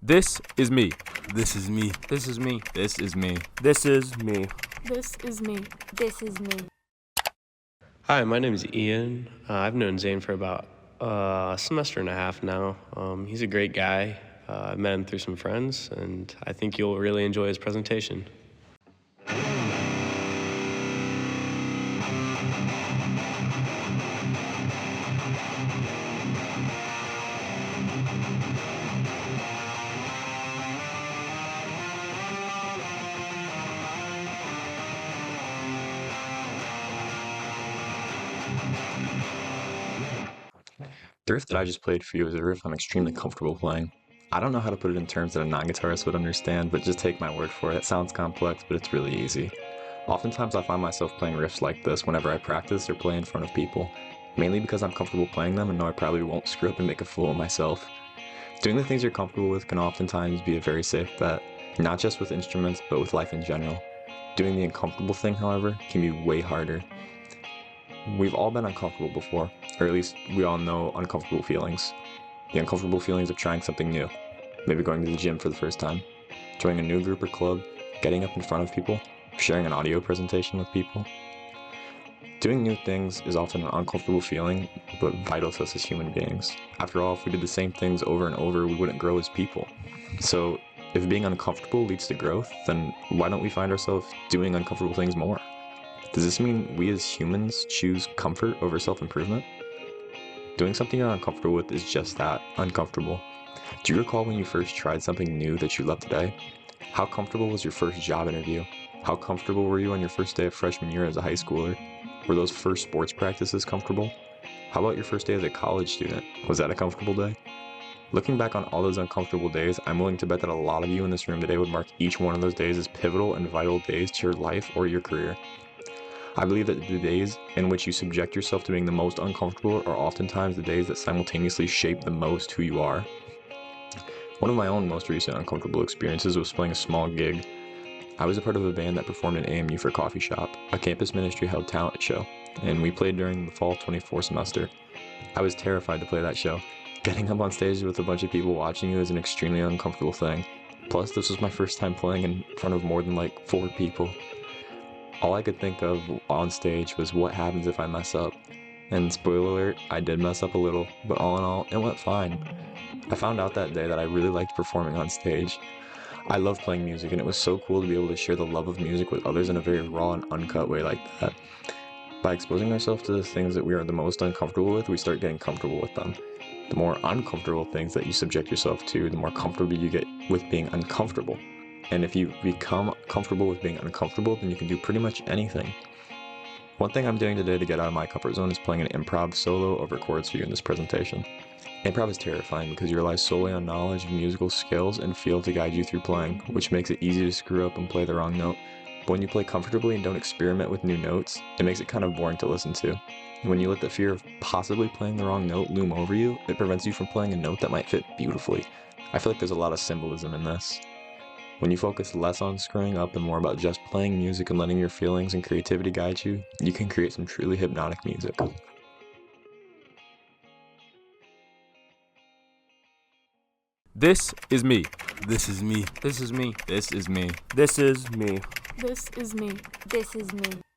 This is me. This is me. This is me. This is me. This is me. This is me. This is me. Hi, my name is Ian. I've known Zane for about a semester and a half now. He's a great guy. I met him through some friends, and I think you'll really enjoy his presentation. The riff that I just played for you is a riff I'm extremely comfortable playing. I don't know how to put it in terms that a non-guitarist would understand, but just take my word for it. It sounds complex, but it's really easy. Oftentimes I find myself playing riffs like this whenever I practice or play in front of people, mainly because I'm comfortable playing them and know I probably won't screw up and make a fool of myself. Doing the things you're comfortable with can oftentimes be a very safe bet, not just with instruments, but with life in general. Doing the uncomfortable thing, however, can be way harder. We've all been uncomfortable before, or at least we all know uncomfortable feelings. The uncomfortable feelings of trying something new, maybe going to the gym for the first time, joining a new group or club, getting up in front of people, sharing an audio presentation with people. Doing new things is often an uncomfortable feeling, but vital to us as human beings. After all, if we did the same things over and over, we wouldn't grow as people. So if being uncomfortable leads to growth, then why don't we find ourselves doing uncomfortable things more? Does this mean we as humans choose comfort over self-improvement? Doing something you're uncomfortable with is just that, uncomfortable. Do you recall when you first tried something new that you love today? How comfortable was your first job interview? How comfortable were you on your first day of freshman year as a high schooler? Were those first sports practices comfortable? How about your first day as a college student? Was that a comfortable day? Looking back on all those uncomfortable days, I'm willing to bet that a lot of you in this room today would mark each one of those days as pivotal and vital days to your life or your career. I believe that the days in which you subject yourself to being the most uncomfortable are oftentimes the days that simultaneously shape the most who you are. One of my own most recent uncomfortable experiences was playing a small gig. I was a part of a band that performed in AMU for Coffee Shop, a campus ministry held talent show, and we played during the fall 24 semester. I was terrified to play that show. Getting up on stage with a bunch of people watching you is an extremely uncomfortable thing. Plus, this was my first time playing in front of more than like 4 people. All I could think of on stage was what happens if I mess up. And spoiler alert, I did mess up a little, but all in all, it went fine. I found out that day that I really liked performing on stage. I love playing music, and it was so cool to be able to share the love of music with others in a very raw and uncut way like that. By exposing ourselves to the things that we are the most uncomfortable with, we start getting comfortable with them. The more uncomfortable things that you subject yourself to, the more comfortable you get with being uncomfortable. And if you become comfortable with being uncomfortable, then you can do pretty much anything. One thing I'm doing today to get out of my comfort zone is playing an improv solo over chords for you in this presentation. Improv is terrifying because you rely solely on knowledge of musical skills and feel to guide you through playing, which makes it easy to screw up and play the wrong note. But when you play comfortably and don't experiment with new notes, it makes it kind of boring to listen to. And when you let the fear of possibly playing the wrong note loom over you, it prevents you from playing a note that might fit beautifully. I feel like there's a lot of symbolism in this. When you focus less on screwing up and more about just playing music and letting your feelings and creativity guide you, you can create some truly hypnotic music. This is me. This is me. This is me. This is me. This is me. This is me. This is me.